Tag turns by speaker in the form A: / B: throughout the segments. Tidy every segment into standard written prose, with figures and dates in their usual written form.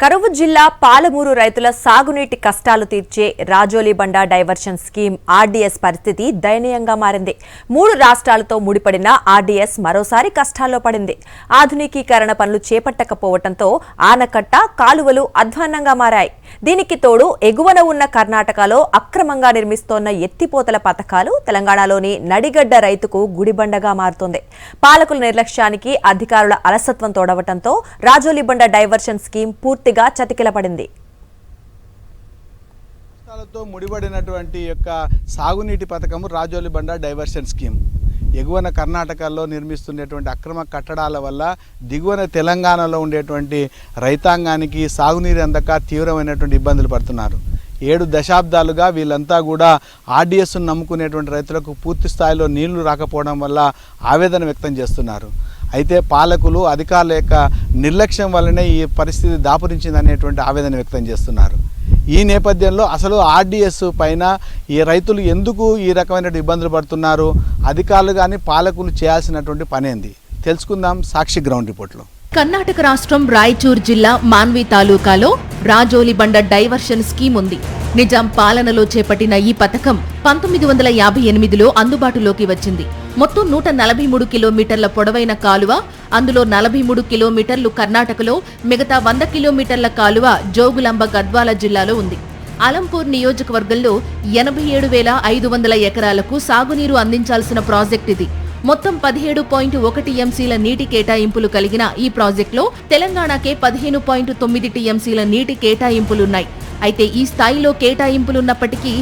A: కరువు జిల్లా పాలమూరు రైతుల సాగునీటి కష్టాలు తీర్చే రాజోలిబండ డైవర్షన్ స్కీమ్ ఆర్డీఎస్ పరిస్థితి దయనీయంగా మారింది. 3 రాష్ట్రాలతో ముడిపడిన ఆర్డీఎస్ మరోసారి కష్టాల్లో పడింది. ఆధునికీకరణ పనులు చేపట్టకపోవడంతో ఆనకట్ట, కాలువలు అధ్వాన్నంగా మారాయి. దీనికి తోడు ఎగువన ఉన్న కర్ణాటకలో అక్రమంగా నిర్మిస్తోన్న ఎత్తిపోతల పథకాలు తెలంగాణలోని నడిగడ్డ రైతుకు గుడిబండగా మారుతోంది. పాలకుల నిర్లక్ష్యానికి అధికారుల అలసత్వం తోడవటంతో రాజోలిబండ డైవర్షన్ స్కీమ్ పూర్తిగా చతికిలపడింది.
B: ముడిపడినటువంటి యొక్క సాగునీటి పథకము రాజోలిబండ డైవర్షన్ స్కీమ్ ఎగువన కర్ణాటకలో నిర్మిస్తున్నటువంటి అక్రమ కట్టడాల వల్ల దిగువన తెలంగాణలో ఉండేటువంటి రైతాంగానికి సాగునీరు అందక తీవ్రమైనటువంటి ఇబ్బందులు పడుతున్నారు. 7 దశాబ్దాలుగా వీళ్ళంతా కూడా ఆర్డీఎస్ను నమ్ముకునేటువంటి రైతులకు పూర్తి స్థాయిలో నీళ్లు రాకపోవడం వల్ల ఆవేదన వ్యక్తం చేస్తున్నారు. అయితే పాలకులు, అధికారుల యొక్క నిర్లక్ష్యం వల్లనే ఈ పరిస్థితి దాపురించిందనేటువంటి ఆవేదన వ్యక్తం చేస్తున్నారు. ఈ నేపథ్యంలో అసలు ఆర్డీఎస్ పైన ఈ రైతులు ఎందుకు ఈ రకమైన ఇబ్బందులు పడుతున్నారు, అధికారులు కానీ పాలకులు చేయాల్సినటువంటి పనేంది తెలుసుకుందాం సాక్షి గ్రౌండ్ రిపోర్ట్లో.
C: కర్ణాటక రాష్ట్రం రాయచూర్ జిల్లా మాన్వి తాలూకాలో రాజోలిబండ డైవర్షన్ స్కీమ్ ఉంది. నిజాం పాలనలో చేపట్టిన ఈ పథకం 1958లో అందుబాటులోకి వచ్చింది. మొత్తం 143 కిలోమీటర్ల పొడవైన కాలువ, అందులో 43 కిలోమీటర్లు కర్ణాటకలో, మిగతా 100 కిలోమీటర్ల కాలువ జోగులాంబ గద్వాల జిల్లాలో ఉంది. అలంపూర్ నియోజకవర్గంలో 87,500 ఎకరాలకు సాగునీరు అందించాల్సిన ప్రాజెక్ట్ ఇది. మొత్తం 17.1 టీఎంసీల నీటి కేటాయింపులు కలిగిన ఈ ప్రాజెక్టులో తెలంగాణకే 15.9 టీఎంసీల నీటి కేటాయింపులున్నాయి. అయితే ఈ స్థాయిలో కేటాయింపులున్నప్పటికీ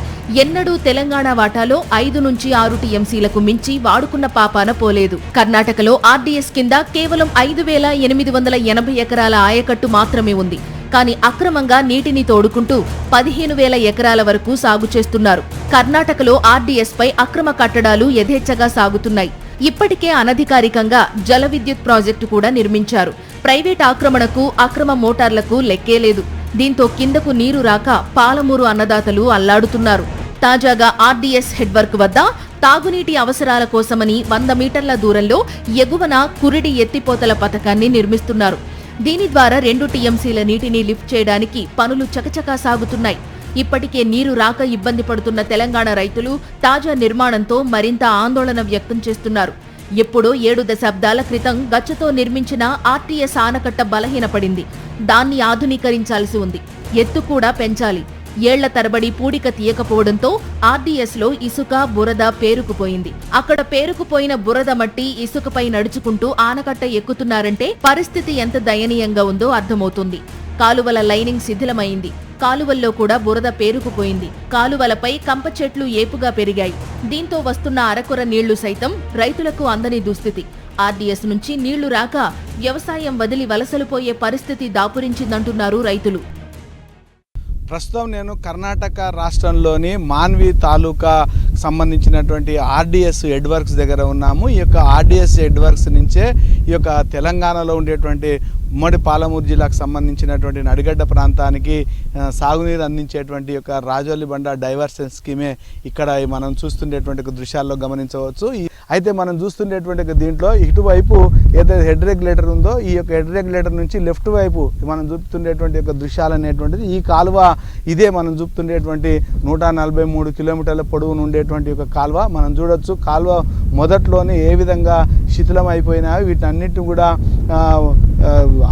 C: ఎన్నడూ తెలంగాణ వాటాలో 5 నుంచి 6 టీఎంసీలకు మించి వాడుకున్న పాపాన పోలేదు. కర్ణాటకలో ఆర్డీఎస్ కింద కేవలం 5,880 ఎకరాల ఆయకట్టు మాత్రమే ఉంది. కానీ అక్రమంగా నీటిని తోడుకుంటూ 15,000 ఎకరాల వరకు సాగు చేస్తున్నారు. కర్ణాటకలో ఆర్డీఎస్ పై అక్రమ కట్టడాలు యథేచ్ఛగా సాగుతున్నాయి. ఇప్పటికే అనధికారికంగా జల విద్యుత్ ప్రాజెక్టు కూడా నిర్మించారు. ప్రైవేట్ ఆక్రమణకు, అక్రమ మోటార్లకు లెక్కే లేదు. దీంతో కిందకు నీరు రాక పాలమూరు అన్నదాతలు అల్లాడుతున్నారు. తాజాగా ఆర్డీఎస్ హెడ్ వర్క్ వద్ద తాగునీటి అవసరాల కోసమని 100 మీటర్ల దూరంలో ఎగువన కురిడి ఎత్తిపోతల పథకాన్ని నిర్మిస్తున్నారు. దీని ద్వారా 2 టీఎంసీల నీటిని లిఫ్ట్ చేయడానికి పనులు చకచకా సాగుతున్నాయి. ఇప్పటికే నీరు రాక ఇబ్బంది పడుతున్న తెలంగాణ రైతులు తాజా నిర్మాణంతో మరింత ఆందోళన వ్యక్తం చేస్తున్నారు. ఎప్పుడో 7 దశాబ్దాల క్రితం గచ్చతో నిర్మించిన ఆర్టీఎస్ ఆనకట్ట బలహీనపడింది. దాన్ని ఆధునీకరించాల్సి ఉంది. ఎత్తు కూడా పెంచాలి. ఏళ్ల తరబడి పూడిక తీయకపోవడంతో ఆర్డీఎస్లో ఇసుక, బురద పేరుకుపోయింది. అక్కడ పేరుకుపోయిన బురద, మట్టి, ఇసుకపై నడుచుకుంటూ ఆనకట్ట ఎక్కుతున్నారంటే పరిస్థితి ఎంత దయనీయంగా ఉందో అర్థమవుతుంది. కాలువల లైనింగ్ శిథిలమైంది. కాలువల్లో కూడా బురద పేరుకుపోయింది. కాలువలపై కంప చెట్లు ఏపుగా పెరిగాయి. దీంతో వస్తున్న అరకొర నీళ్లు సైతం రైతులకు అందని దుస్థితి. ఆర్డీఎస్ నుంచి నీళ్లు రాక వ్యవసాయం వదిలి వలసలుపోయే పరిస్థితి దాపురించిందంటున్నారు రైతులు.
B: ప్రస్తుతం నేను కర్ణాటక రాష్ట్రంలోని మాన్వి తాలూకా సంబంధించినటువంటి ఆర్డీఎస్ హెడ్ వర్క్స్ దగ్గర ఉన్నాము. ఈ యొక్క ఆర్డీఎస్ హెడ్ వర్క్స్ నుంచే ఈ యొక్క తెలంగాణలో ఉండేటువంటి ఉమ్మడి పాలమూరు జిల్లాకు సంబంధించినటువంటి నడిగడ్డ ప్రాంతానికి సాగునీరు అందించేటువంటి యొక్క రాజోలిబండ డైవర్షన్ స్కీమే ఇక్కడ మనం చూస్తుండేటువంటి దృశ్యాల్లో గమనించవచ్చు. అయితే మనం చూస్తుండేటువంటి దీంట్లో ఇటువైపు ఏదైతే హెడ్ రెగ్యులేటర్ ఉందో ఈ యొక్క హెడ్ రెగ్యులేటర్ నుంచి లెఫ్ట్ వైపు మనం చూపుతుండేటువంటి యొక్క దృశ్యాలు అనేటువంటిది ఈ కాలువ ఇదే మనం చూపుతుండేటువంటి 143 కిలోమీటర్ల పొడవును ఉండేటువంటి యొక్క కాలువ మనం చూడొచ్చు. కాలువ మొదట్లోనే ఏ విధంగా శిథిలం అయిపోయినాయో వీటన్నిటిని కూడా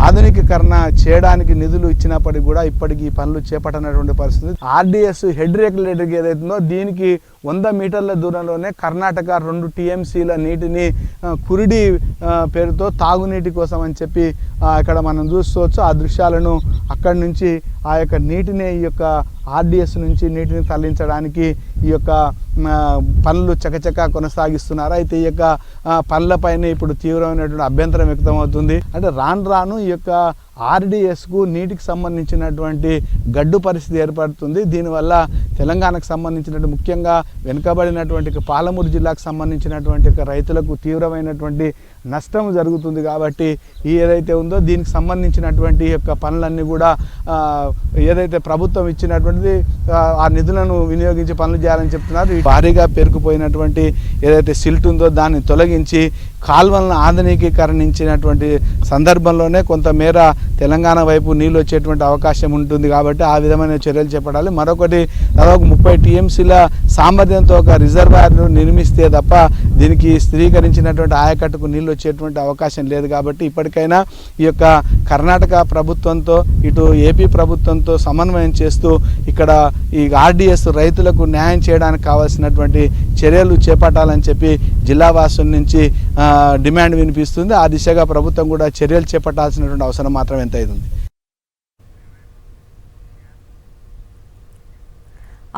B: ఆధునికీకరణ చేయడానికి నిధులు ఇచ్చినప్పటికీ కూడా ఇప్పటికీ ఈ పనులు చేపట్టనటువంటి పరిస్థితి. ఆర్డీఎస్ హెడ్ రెగ్యులేటర్కి ఏదైతుందో దీనికి 100 మీటర్ల దూరంలోనే కర్ణాటక 2 టీఎంసీల నీటిని కురిడి పేరుతో తాగునీటి కోసం అని చెప్పి ఇక్కడ మనం చూసుకోవచ్చు. ఆ దృశ్యాలను అక్కడి నుంచి ఆ యొక్క నీటిని ఈ యొక్క ఆర్డీఎస్ నుంచి నీటిని తరలించడానికి ఈ యొక్క పనులు చకచకా కొనసాగిస్తున్నారు. అయితే ఈ యొక్క పనులపైన ఇప్పుడు తీవ్రమైనటువంటి అభ్యంతరం వ్యక్తమవుతుంది. అంటే రాను ఈ యొక్క ఆర్డీఎస్కు నీటికి సంబంధించినటువంటి గడ్డు పరిస్థితి ఏర్పడుతుంది. దీనివల్ల తెలంగాణకు సంబంధించినటువంటి ముఖ్యంగా వెనుకబడినటువంటి పాలమూరు జిల్లాకు సంబంధించినటువంటి రైతులకు తీవ్రమైనటువంటి నష్టం జరుగుతుంది. కాబట్టి ఈ ఏదైతే ఉందో దీనికి సంబంధించినటువంటి యొక్క పనులన్నీ కూడా ఏదైతే ప్రభుత్వం ఇచ్చినటువంటిది ఆ నిధులను వినియోగించి పనులు చేయాలని చెప్తున్నారు. భారీగా పేరుకుపోయినటువంటి ఏదైతే సిల్ట్ ఉందో దాన్ని తొలగించి కాల్వలను ఆధునికీకరించినటువంటి సందర్భంలోనే కొంతమేర తెలంగాణ వైపు నీళ్ళు వచ్చేటువంటి అవకాశం ఉంటుంది కాబట్టి ఆ విధమైన చర్యలు చేపట్టాలి. మరొకటి దాదాపు 30 టీఎంసీల సామర్థ్యంతో ఒక రిజర్వాయర్ను నిర్మిస్తే తప్ప దీనికి స్థిరీకరించినటువంటి ఆయకట్టుకు నీళ్ళు వచ్చేటువంటి అవకాశం లేదు. కాబట్టి ఇప్పటికైనా ఈ యొక్క కర్ణాటక ప్రభుత్వంతో ఇటు ఏపీ ప్రభుత్వంతో సమన్వయం చేస్తూ ఇక్కడ ఈ ఆర్డీఎస్ రైతులకు న్యాయం చేయడానికి కావాల్సినటువంటి చర్యలు చేపట్టాలని చెప్పి జిల్లా వాసుల నుంచి డిమాండ్ వినిపిస్తుంది. ఆ దిశగా ప్రభుత్వం కూడా చర్యలు చేపట్టాల్సినటువంటి అవసరం మాత్రం ఎంతైతుంది.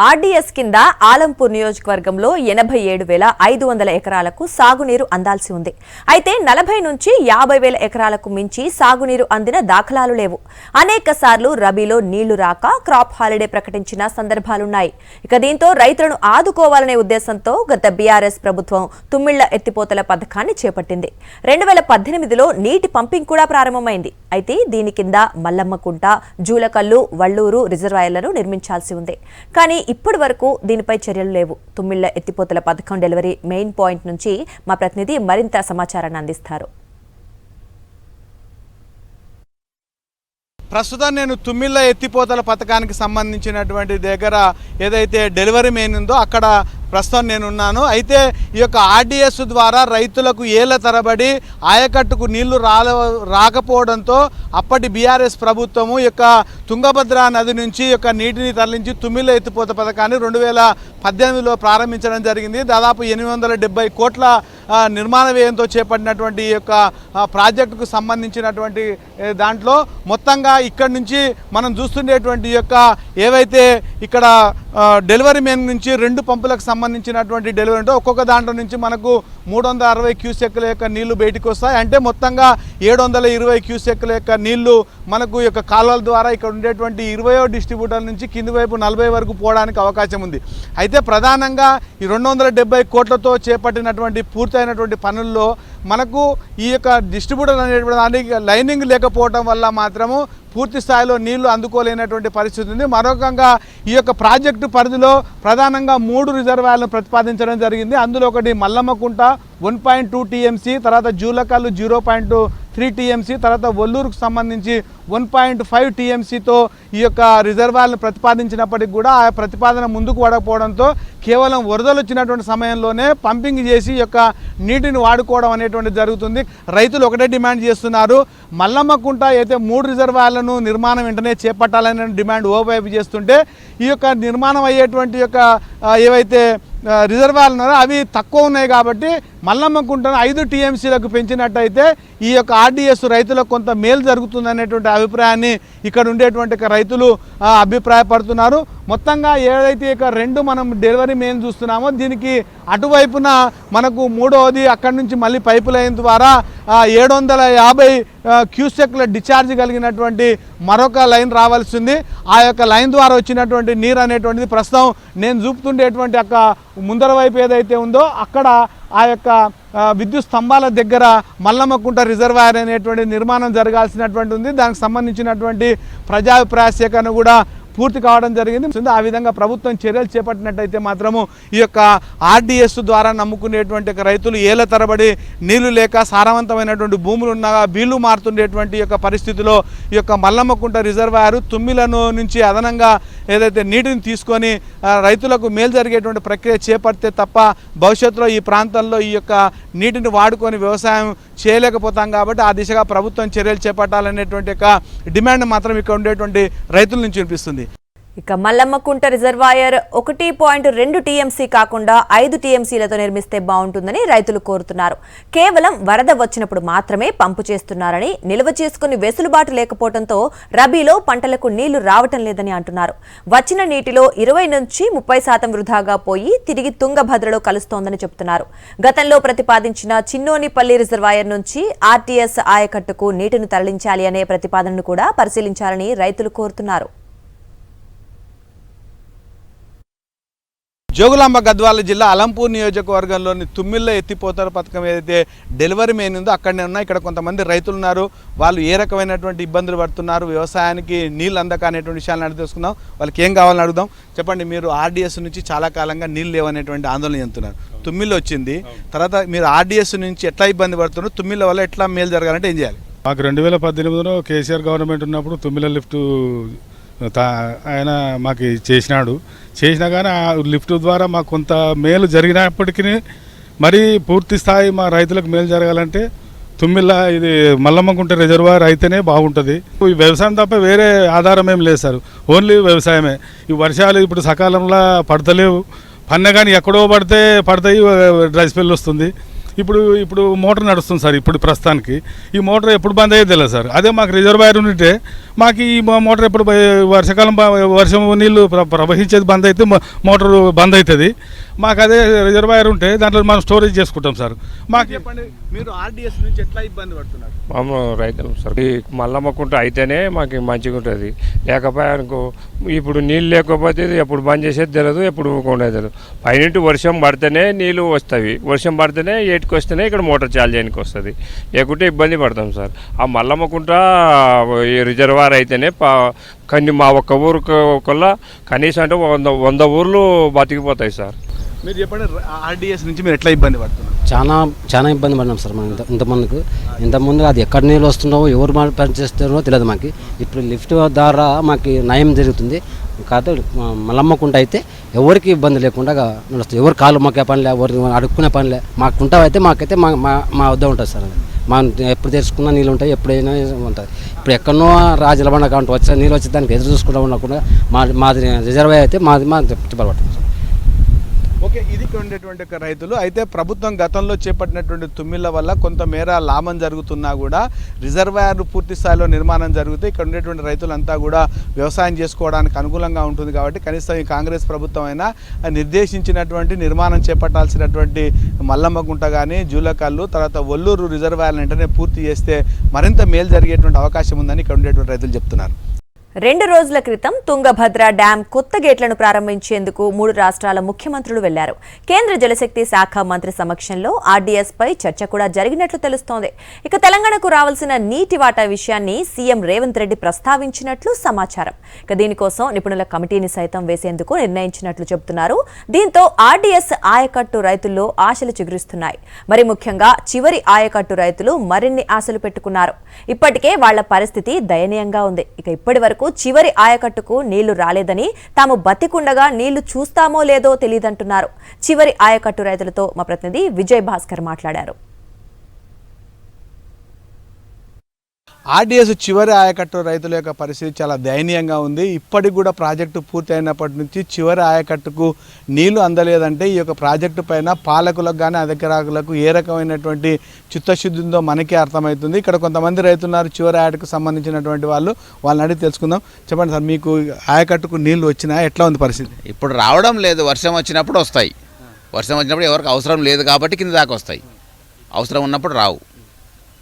A: ఆర్డీఎస్ కింద ఆలంపూర్ నియోజకవర్గంలో 87,500 ఎకరాలకు సాగునీరు అందాల్సి ఉంది. అయితే 40 నుంచి 50,000 ఎకరాలకు మించి సాగునీరు అందిన దాఖలాలు లేవు. అనేక సార్లు రబీలో నీళ్లు రాక క్రాప్ హాలిడే ప్రకటించిన సందర్భాలున్నాయి. ఇక దీంతో రైతులను ఆదుకోవాలనే ఉద్దేశంతో గత బీఆర్ఎస్ ప్రభుత్వం తుమ్మిళ్ల ఎత్తిపోతల పథకాన్ని చేపట్టింది. 2018లో నీటి పంపింగ్ కూడా ప్రారంభమైంది. అయితే దీని కింద మల్లమ్మకుంట, జూలకల్లు, వల్లూరు రిజర్వాయర్లను నిర్మించాల్సి ఉంది. కానీ ఇప్పటి వరకు దీనిపై చర్యలు లేవు. తుమ్మిళ్ల ఎత్తిపోతల పథకం డెలివరీ మెయిన్ పాయింట్ నుంచి మా ప్రతినిధి మరింత సమాచారాన్ని అందిస్తారు.
B: ప్రస్తుతం నేను తుమ్మిళ్ల ఎత్తిపోతల పథకానికి సంబంధించినటువంటి దగ్గర ఏదైతే డెలివరీ మెయిన్ ఉందో అక్కడ ప్రస్తుతం నేనున్నాను. అయితే ఈ యొక్క ఆర్డీఎస్ ద్వారా రైతులకు ఏళ్ల తరబడి ఆయకట్టుకు నీళ్లు రాకపోవడంతో అప్పటి బీఆర్ఎస్ ప్రభుత్వము ఈ యొక్క తుంగభద్ర నది నుంచి యొక్క నీటిని తరలించి తుమ్మిళ్ల ఎత్తిపోత పథకాన్ని 2018లో ప్రారంభించడం జరిగింది. దాదాపు 870 కోట్ల నిర్మాణ వ్యయంతో చేపట్టినటువంటి ఈ యొక్క ప్రాజెక్టుకు సంబంధించినటువంటి దాంట్లో మొత్తంగా ఇక్కడి నుంచి మనం చూస్తుండేటువంటి యొక్క ఏవైతే ఇక్కడ డెలివరీ మెయిన్ నుంచి 2 పంపులకు సంబంధించినటువంటి డెలివరీ ఉంటే ఒక్కొక్క దాంట్లో నుంచి మనకు 360 క్యూసెక్ల యొక్క నీళ్లు బయటకు వస్తాయి. అంటే మొత్తంగా 720 క్యూసెక్ల యొక్క నీళ్లు మనకు యొక్క కాలువల ద్వారా ఇక్కడ ఉండేటువంటి 20వ డిస్ట్రిబ్యూటర్ నుంచి కింది వైపు 40 వరకు పోవడానికి అవకాశం ఉంది. అయితే ప్రధానంగా ఈ 270 కోట్లతో చేపట్టినటువంటి పూర్తయినటువంటి పనుల్లో మనకు ఈ యొక్క డిస్ట్రిబ్యూటర్ అనేటువంటి దానికి లైనింగ్ లేకపోవడం వల్ల మాత్రము పూర్తి స్థాయిలో నీళ్లు అందుకోలేనటువంటి పరిస్థితి ఉంది. మరొకంగా ఈ యొక్క ప్రాజెక్టు పరిధిలో ప్రధానంగా 3 రిజర్వాయర్లను ప్రతిపాదించడం జరిగింది. అందులో ఒకటి మల్లమ్మకుంట 1.2 టీఎంసీ, తర్వాత జూలకల్లు 0.3 టీఎంసీ, తర్వాత వల్లూరుకు సంబంధించి 1.5 టీఎంసీతో ఈ యొక్క రిజర్వాయర్లను ప్రతిపాదించినప్పటికీ కూడా ఆ ప్రతిపాదన ముందుకు పడకపోవడంతో కేవలం వరదలు వచ్చినటువంటి సమయంలోనే పంపింగ్ చేసి ఈ యొక్క నీటిని వాడుకోవడం అనేటువంటిది జరుగుతుంది. రైతులు ఒకటే డిమాండ్ చేస్తున్నారు. మల్లమ్మకుంట అయితే 3 రిజర్వాయర్లను నిర్మాణం వెంటనే చేపట్టాలనే డిమాండ్ ఓవైపు చేస్తుంటే ఈ యొక్క నిర్మాణం అయ్యేటువంటి యొక్క ఏవైతే రిజర్వాయర్లు ఉన్నారో అవి తక్కువ ఉన్నాయి. కాబట్టి మల్లమ్మకుంటను 5 టీఎంసీలకు పెంచినట్టయితే ఈ యొక్క ఆర్డీఎస్ రైతులకు కొంత మేలు జరుగుతుంది అనేటువంటి అభిప్రాయాన్ని ఇక్కడ ఉండేటువంటి రైతులు అభిప్రాయపడుతున్నారు. మొత్తంగా ఏదైతే ఇక 2 మనం డెలివరీ మెయిన్ చూస్తున్నామో దీనికి అటువైపున మనకు 3వది అక్కడి నుంచి మళ్ళీ పైపు లైన్ ద్వారా 750 క్యూసెక్ల డిశ్చార్జ్ కలిగినటువంటి మరొక లైన్ రావాల్సింది. ఆ యొక్క లైన్ ద్వారా వచ్చినటువంటి నీరు అనేటువంటిది ప్రస్తుతం నేను చూపుతుండేటువంటి యొక్క ముందర వైపు ఏదైతే ఉందో అక్కడ ఆ యొక్క విద్యుత్ స్తంభాల దగ్గర మల్లమ్మకుంట రిజర్వాయర్ అనేటువంటి నిర్మాణం జరగాల్సినటువంటి ఉంది. దానికి సంబంధించినటువంటి ప్రజాభిప్రాయ సేకరణ కూడా పూర్తి కావడం జరిగింది. ఆ విధంగా ప్రభుత్వం చర్యలు చేపట్టినట్టయితే మాత్రము ఈ యొక్క ఆర్డీఎస్ ద్వారా నమ్ముకునేటువంటి రైతులు ఏళ్ల తరబడి నీళ్లు లేక సారవంతమైనటువంటి భూములు ఉన్నగా బీళ్లు మారుతుండేటువంటి యొక్క పరిస్థితిలో ఈ యొక్క మల్లమ్మకుంట రిజర్వాయర్ తుమ్మిలను నుంచి అదనంగా ఏదైతే నీటిని తీసుకొని రైతులకు మేలు జరిగేటువంటి ప్రక్రియ చేపడితే తప్ప భవిష్యత్తులో ఈ ప్రాంతంలో ఈ యొక్క నీటిని వాడుకొని వ్యవసాయం చేయలేకపోతాం. కాబట్టి ఆ దిశగా ప్రభుత్వం చర్యలు చేపట్టాలనేటువంటి యొక్క డిమాండ్ మాత్రం ఇక్కడ ఉండేటువంటి రైతుల నుంచి వినిపిస్తుంది.
A: ఇక మల్లమ్మకుంట రిజర్వాయర్ 1.2 టీఎంసీ కాకుండా 5 టీఎంసీలతో నిర్మిస్తే బాగుంటుందని రైతులు కోరుతున్నారు. కేవలం వరద వచ్చినప్పుడు మాత్రమే పంపు చేస్తున్నారని, నిల్వ చేసుకుని వెసులుబాటు లేకపోవడంతో రబీలో పంటలకు నీళ్లు రావటం లేదని అంటున్నారు. వచ్చిన నీటిలో 20 నుంచి 30% వృధాగా పోయి తిరిగి తుంగభద్రలో కలుస్తోందని చెబుతున్నారు. గతంలో ప్రతిపాదించిన చిన్నోనిపల్లి రిజర్వాయర్ నుంచి ఆర్టీఎస్ ఆయకట్టుకు నీటిని తరలించాలి అనే ప్రతిపాదనను కూడా పరిశీలించాలని రైతులు కోరుతున్నారు.
B: జోగులాంబ గద్వాల జిల్లా అలంపూర్ నియోజకవర్గంలోని తుమ్మిళ్ల ఎత్తిపోతల పథకం ఏదైతే డెలివరీ మెయిన్ ఉందో అక్కడనే ఉన్నాయి. ఇక్కడ కొంతమంది రైతులు ఉన్నారు. వాళ్ళు ఏ రకమైనటువంటి ఇబ్బందులు పడుతున్నారు, వ్యవసాయానికి నీళ్ళు అందక అనేటువంటి విషయాలను అడిగి తెలుసుకుందాం. వాళ్ళకి ఏం కావాలని అడుగుదాం. చెప్పండి, మీరు ఆర్డీఎస్ నుంచి చాలా కాలంగా నీళ్ళు లేవనేటువంటి ఆందోళన చెందుతున్నారు. తుమ్మిళ్ళు వచ్చింది తర్వాత మీరు ఆర్డీఎస్ నుంచి ఎట్లా ఇబ్బంది పడుతున్నారు, తుమ్మిళ్ళ వల్ల ఎట్లా మేలు జరగాలంటే ఏం చేయాలి?
D: మాకు 2018లో కేసీఆర్ గవర్నమెంట్ ఉన్నప్పుడు తుమ్మిల లిఫ్ట్ ఆయన మాకు చేసినా కానీ ఆ లిఫ్ట్ ద్వారా మాకు కొంత మేలు జరిగినప్పటికీ మరీ పూర్తి స్థాయి మా రైతులకు మేలు జరగాలంటే తుమ్మిళ్ళ ఇది మల్లమ్మకుంట రిజర్వాయర్ అయితేనే బాగుంటుంది. ఈ వ్యవసాయం తప్ప వేరే ఆధారం ఏం లేదు సార్, ఓన్లీ వ్యవసాయమే. ఈ వర్షాలు ఇప్పుడు సకాలంలో పడతలేవు, పన్న కానీ ఎక్కడో పడతాయి, డ్రై స్పెల్ వస్తుంది. ఇప్పుడు మోటార్ నడుస్తుంది సార్. ఇప్పుడు ప్రస్తుతానికి ఈ మోటార్ ఎప్పుడు బంద్ అయ్యేది తెలియదు సార్. అదే మాకు రిజర్వాయర్ ఉంటే మాకు ఈ మోటార్ ఎప్పుడు వర్షాకాలం వర్షం నీళ్ళు ప్రవహించేది బంద్ అయితే మోటార్ బంద్ అవుతుంది. మాకు అదే రిజర్వాయర్ ఉంటే దాంట్లో మనం స్టోరేజ్ చేసుకుంటాం సార్. మాకు
B: చెప్పండి, మీరు ఆర్డీఎస్ నుంచి ఎట్లా ఇబ్బంది పడుతున్నారు?
E: మామూలు రైతులు సార్, ఈ మల్లమ్మకుంట అయితేనే మాకు మంచిగా ఉంటుంది. లేకపోయానుకో ఇప్పుడు నీళ్ళు లేకపోతే ఎప్పుడు బంద్ చేసేది తెలియదు, ఎప్పుడు ఊరుకునేది తెలియదు. పైన వర్షం పడితేనే నీళ్ళు వస్తాయి, వర్షం పడితేనే ఏటికి వస్తేనే ఇక్కడ మోటార్ చాలు చేయడానికి వస్తుంది. లేకుంటే ఇబ్బంది పడతాం సార్. ఆ మల్లమ్మకుంట ఈ రిజర్వాయర్ అయితేనే కానీ మా ఒక్క ఊరు కల్లా కనీసం అంటే 100 ఊర్లు బతికిపోతాయి సార్.
B: మీరు చెప్పండి, ఆర్డీఎస్ నుంచి మీరు ఎట్లా ఇబ్బంది పడుతున్నారు?
F: చాలా ఇబ్బంది పడినాం సార్. మనం ఇంతకుముందు అది ఎక్కడ నీళ్ళు వస్తున్నావో ఎవరు పనిచేస్తున్నారో తెలియదు మాకు. ఇప్పుడు లిఫ్ట్ ద్వారా మాకు నయం జరుగుతుంది. కాదు మల్లమ్మకుంట అయితే ఎవరికి ఇబ్బంది లేకుండా నడుస్తుంది. ఎవరు కాళ్ళు మొక్కే పనిలే, ఎవరు అడుక్కునే పనిలే. మాకైతే మా వద్ద ఉంటుంది సార్. మనం ఎప్పుడు తెరుచుకున్నా నీళ్ళు ఉంటాయి, ఎప్పుడైనా ఉంటుంది. ఇప్పుడు ఎక్కడనో రాజలబండ కాంట వచ్చే నీళ్ళు వచ్చే దానికి ఎదురు చూసుకుంటూ ఉండకుండా మాది రిజర్వాయర్ అయితే మాది చెప్పబడుతుంది.
B: ఓకే, ఇది ఉండేటువంటి ఒక రైతులు అయితే ప్రభుత్వం గతంలో చేపట్టినటువంటి తుమ్మిళ్ళ వల్ల కొంతమేర లాభం జరుగుతున్నా కూడా రిజర్వాయర్ పూర్తి స్థాయిలో నిర్మాణం జరిగితే ఇక్కడ ఉండేటువంటి రైతులంతా కూడా వ్యవసాయం చేసుకోవడానికి అనుకూలంగా ఉంటుంది. కాబట్టి కనీసం ఈ కాంగ్రెస్ ప్రభుత్వం అయినా నిర్దేశించినటువంటి నిర్మాణం చేపట్టాల్సినటువంటి మల్లమ్మకుంట కానీ జూలకల్లు తర్వాత ఒల్లూరు రిజర్వాయర్లు వెంటనే పూర్తి చేస్తే మరింత మేలు జరిగేటువంటి అవకాశం ఉందని ఇక్కడ ఉండేటువంటి రైతులు చెప్తున్నారు.
A: 2 రోజుల క్రితం తుంగభద్ర డ్యాం కొత్త గేట్లను ప్రారంభించేందుకు 3 రాష్ట్రాల ముఖ్యమంత్రులు వెళ్లారు. కేంద్ర జలశక్తి శాఖ మంత్రి సమక్షంలో ఆర్డీఎస్ పై చర్చ కూడా జరిగినట్లు తెలుస్తోంది. ఇక తెలంగాణకు రావాల్సిన నీటి వాటా విషయాన్ని సీఎం రేవంత్ రెడ్డి ప్రస్తావించినట్లు సమాచారం. ఇక దీనికోసం నిపుణుల కమిటీని సైతం వేసేందుకు నిర్ణయించినట్లు చెబుతున్నారు. దీంతో ఆర్డీఎస్ ఆయకట్టు రైతుల్లో ఆశలు చిగురిస్తున్నాయి. మరి ముఖ్యంగా చివరి ఆయకట్టు రైతులు మరిన్ని ఆశలు పెట్టుకున్నారు. ఇప్పటికే వాళ్ల పరిస్థితి దయనీయంగా ఉంది. ఇక ఇప్పటి వరకు చివరి ఆయకట్టుకు నీళ్లు రాలేదని, తాము బతికుండగా నీళ్లు చూస్తామో లేదో తెలియదంటున్నారు. చివరి ఆయకట్టు రైతులతో మా ప్రతినిధి విజయ్ భాస్కర్ మాట్లాడారు.
B: ఆర్డీఎస్ చివరి ఆయకట్టు రైతుల యొక్క పరిస్థితి చాలా దయనీయంగా ఉంది. ఇప్పటికి కూడా ప్రాజెక్టు పూర్తి అయినప్పటి నుంచి చివరి ఆయకట్టుకు నీళ్లు అందలేదంటే ఈ యొక్క ప్రాజెక్టు పైన పాలకులకు కానీ అధికారులకు ఏ రకమైనటువంటి చిత్తశుద్ధి ఉందో మనకే అర్థమవుతుంది. ఇక్కడ కొంతమంది రైతున్నారు చివరి ఆయకట్టుకు సంబంధించినటువంటి వాళ్ళని అడిగి తెలుసుకుందాం. చెప్పండి సార్, మీకు ఆయకట్టుకు నీళ్లు వచ్చినా ఎట్లా ఉంది పరిస్థితి?
G: ఇప్పుడు రావడం లేదు, వర్షం వచ్చినప్పుడు వస్తాయి. వర్షం వచ్చినప్పుడు ఎవరికి అవసరం లేదు కాబట్టి కింద దాకా వస్తాయి, అవసరం ఉన్నప్పుడు రావు.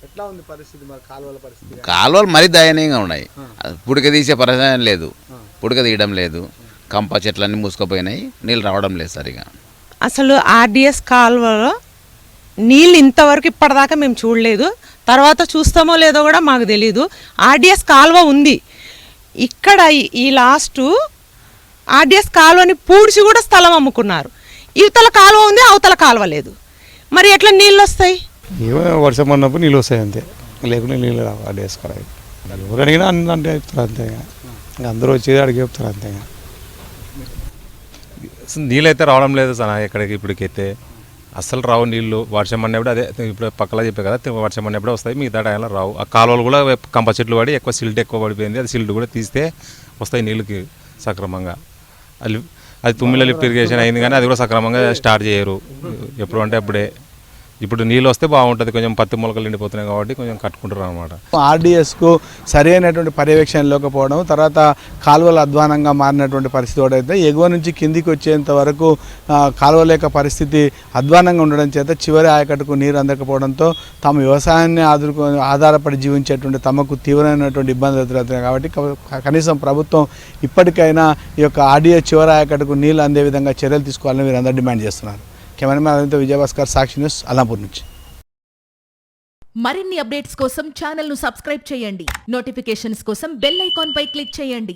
B: ఎట్లా ఉంది పరిస్థితి? మరి కాలువల పరిస్థితి?
G: కాలువలు మరీ దయనీయంగా ఉన్నాయి. పుడక తీసే పరిస్థితి లేదు, పుడక తీయడం లేదు, కంప చెట్లన్నీ మూసుకుపోయినాయి, నీళ్ళు రావడం లేదు సరిగా.
H: అసలు ఆర్డీఎస్ కాలువలో నీళ్ళు ఇంతవరకు ఇప్పటిదాకా మేము చూడలేదు, తర్వాత చూస్తామో లేదో కూడా మాకు తెలీదు. ఆర్డీఎస్ కాలువ ఉంది ఇక్కడ, ఈ లాస్ట్ ఆర్డీఎస్ కాలువని పూడ్చి కూడా స్థలం అమ్ముకున్నారు. ఇవతల కాలువ ఉంది, అవతల కాలువ లేదు. మరి ఎట్లా నీళ్ళు వస్తాయి?
D: వర్షం పడినప్పుడు నీళ్ళు వస్తాయి అంతే, లేకుండా నీళ్ళు రావు. ఆర్డీఎస్ కాలువ ఎవరు అడిగినా అంటే చెప్తారు అంతే, ఇంకా అందరూ వచ్చేది అడిగి చెప్తారు అంతే.
I: నీళ్ళు అయితే రావడం లేదు సార్ ఎక్కడికి. ఇప్పటికైతే అస్సలు రావు నీళ్ళు. వర్షం పడినప్పుడు అదే ఇప్పుడు పక్కలా చెప్పే కదా, వర్షం పడినప్పుడు వస్తాయి, మిగతా టైంలో రావు. ఆ కాలువలు కూడా కంప చెట్లు పడి ఎక్కువ సిల్ట్ ఎక్కువ పడిపోయింది. అది సిల్ట్ కూడా తీస్తే వస్తాయి నీళ్ళకి సక్రమంగా. అది తుమ్మిల లిఫ్ట్ ఇరిగేషన్ అయింది కానీ అది కూడా సక్రమంగా స్టార్ట్ చేయరు. ఎప్పుడు అంటే అప్పుడే. ఇప్పుడు నీళ్ళు వస్తే బాగుంటుంది, కొంచెం పత్తి మొలకలు నిండిపోతున్నాయి కాబట్టి కొంచెం కట్టుకుంటారు అనమాట.
B: ఆర్డీఎస్కు సరి అయినటువంటి పర్యవేక్షణ లేకపోవడం, తర్వాత కాలువలు అధ్వానంగా మారినటువంటి పరిస్థితి అయితే ఎగువ నుంచి కిందికి వచ్చేంత వరకు కాలువ లేక పరిస్థితి అధ్వానంగా ఉండడం చేత చివరి ఆయకట్టుకు నీరు అందకపోవడంతో తమ వ్యవసాయాన్ని ఆధారపడి జీవించేటువంటి తమకు తీవ్రమైనటువంటి ఇబ్బందులు ఎదురవుతున్నాయి. కాబట్టి కనీసం ప్రభుత్వం ఇప్పటికైనా ఈ యొక్క ఆర్డీఎస్ చివరి ఆయకట్టుకు నీళ్ళు అందే విధంగా చర్యలు తీసుకోవాలని మీరు అందరూ డిమాండ్ చేస్తున్నారు. కెమెరామెన్ విజయభాస్కర్, సాక్షి న్యూస్, అల్లాపూర్ నుంచి.
C: మరిన్ని అప్డేట్స్ కోసం ఛానల్ ను సబ్స్క్రైబ్ చేయండి. నోటిఫికేషన్స్ కోసం బెల్ ఐకాన్ పై క్లిక్ చేయండి.